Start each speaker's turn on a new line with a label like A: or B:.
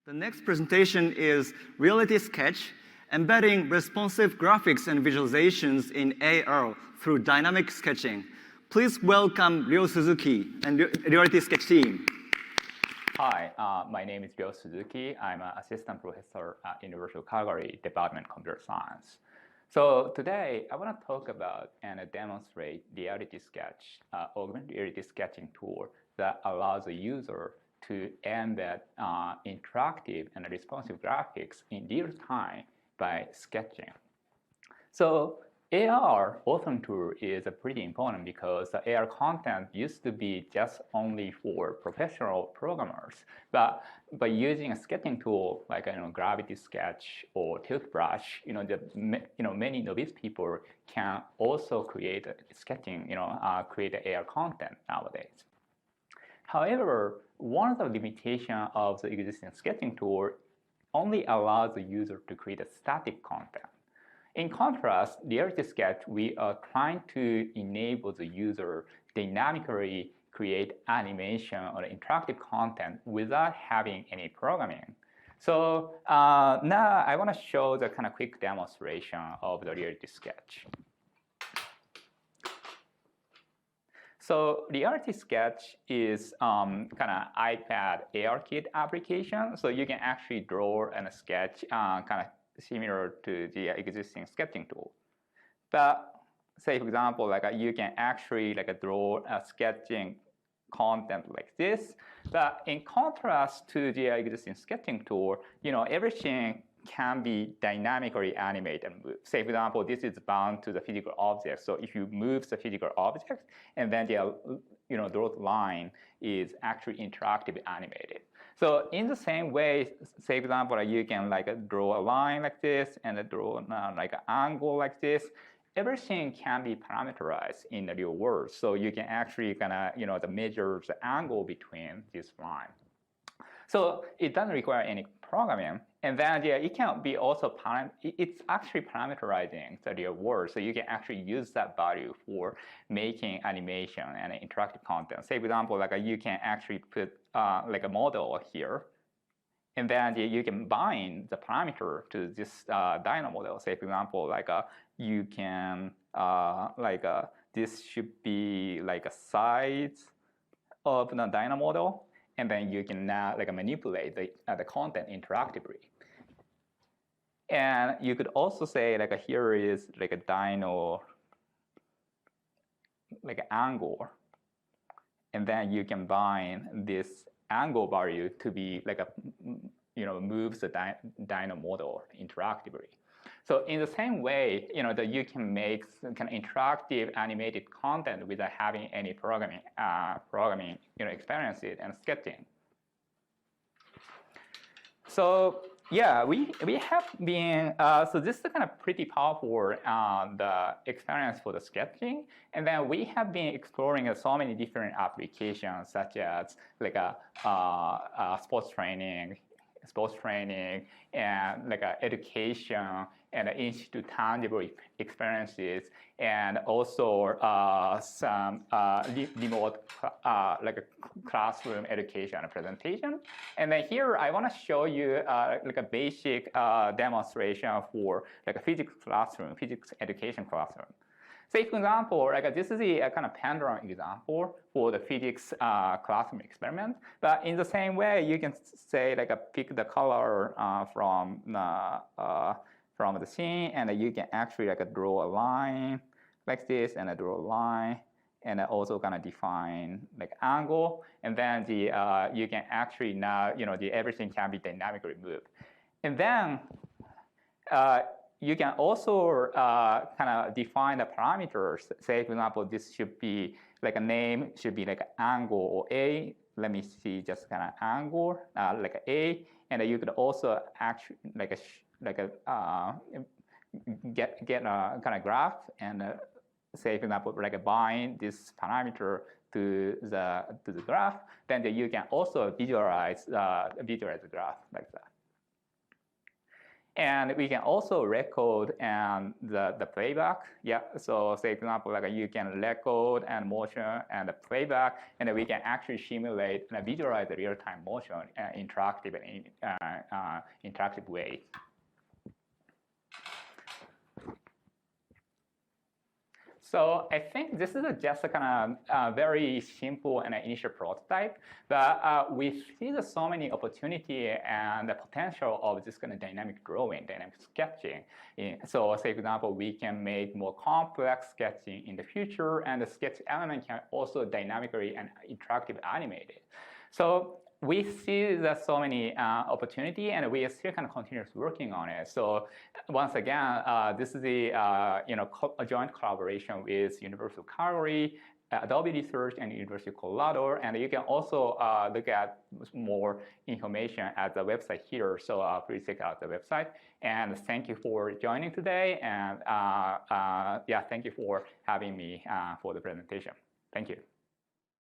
A: The next presentation is RealitySketch, embedding responsive graphics and visualizations in AR through dynamic sketching. Please welcome Ryo Suzuki and RealitySketch team.
B: Hi, my name is Ryo Suzuki. I'm an assistant professor at University of Calgary, Department of Computer Science. So today, I want to talk about and demonstrate RealitySketch, augmented reality sketching tool that allows the user to embed interactive and responsive graphics in real time by sketching. So AR authoring tool is pretty important because the AR content used to be just only for professional programmers, but by using a sketching tool like RealitySketch or Toothbrush, many novice people can also create sketching, create AR content nowadays. However, one of the limitations of the existing sketching tool only allows the user to create a static content. In contrast, RealitySketch, we are trying to enable the user dynamically create animation or interactive content without having any programming. So now I want to show the kind of quick demonstration of the RealitySketch. So RealitySketch is kind of iPad ARKit application. So you can actually draw and sketch kind of similar to the existing sketching tool. But say, for example, you can actually draw a sketching content like this. But in contrast to the existing sketching tool, everything can be dynamically animated and moved. Say, for example, this is bound to the physical object. So if you move the physical object, and then the drawn line is actually interactively animated. So in the same way, say, for example, you can draw a line like this and draw an angle like this. Everything can be parameterized in the real world. So you can actually kind of measure the angle between this line. So it doesn't require any programming. And then it can be also, it's actually parameterizing the real world. So you can actually use that value for making animation and interactive content. Say, for example, you can actually put a model here. And then you can bind the parameter to this dyno model. Say, for example, you can, this should be a size of the dyno model. And then you can now manipulate the content interactively. And you could also say here is a dyno angle. And then you can bind this angle value to be moves the dyno model interactively. So in the same way, that you can make some kind of interactive animated content without having any programming experiences and sketching. So yeah, we have been, so this is kind of pretty powerful the experience for the sketching. And then we have been exploring so many different applications such as sports training and education and institute tangible experiences, and also some remote classroom education and presentation. And then here I want to show you a basic demonstration for a physics classroom, physics education classroom. Say, for example, this is a kind of pendulum example for the physics classroom experiment. But in the same way, you can say pick the color from the scene, and you can actually draw a line like this, and draw a line, and also kind of define angle. And then you can actually now everything can be dynamically moved. And then you can also kind of define the parameters. Say, for example, this should be a name should be angle or A. Let me see, just kind of angle A. And you could also actually get a kind of graph and say, for example, bind this parameter to the graph. Then you can also visualize the graph like that. And we can also record and the playback. Yeah, so say example, like you can record and motion and the playback, and then we can actually simulate and visualize the real-time motion interactive way. So I think this is just a kind of very simple and initial prototype, but we see so many opportunity and the potential of this kind of dynamic drawing, dynamic sketching. So say, for example, we can make more complex sketching in the future, and the sketch element can also dynamically and interactive animated. So we see that so many opportunity, and we are still kind of continuous working on it. So once again, this is a a joint collaboration with University of Calgary, Adobe Research, and University of Colorado. And you can also look at more information at the website here. So please check out the website. And thank you for joining today. And yeah, thank you for having me for the presentation. Thank you.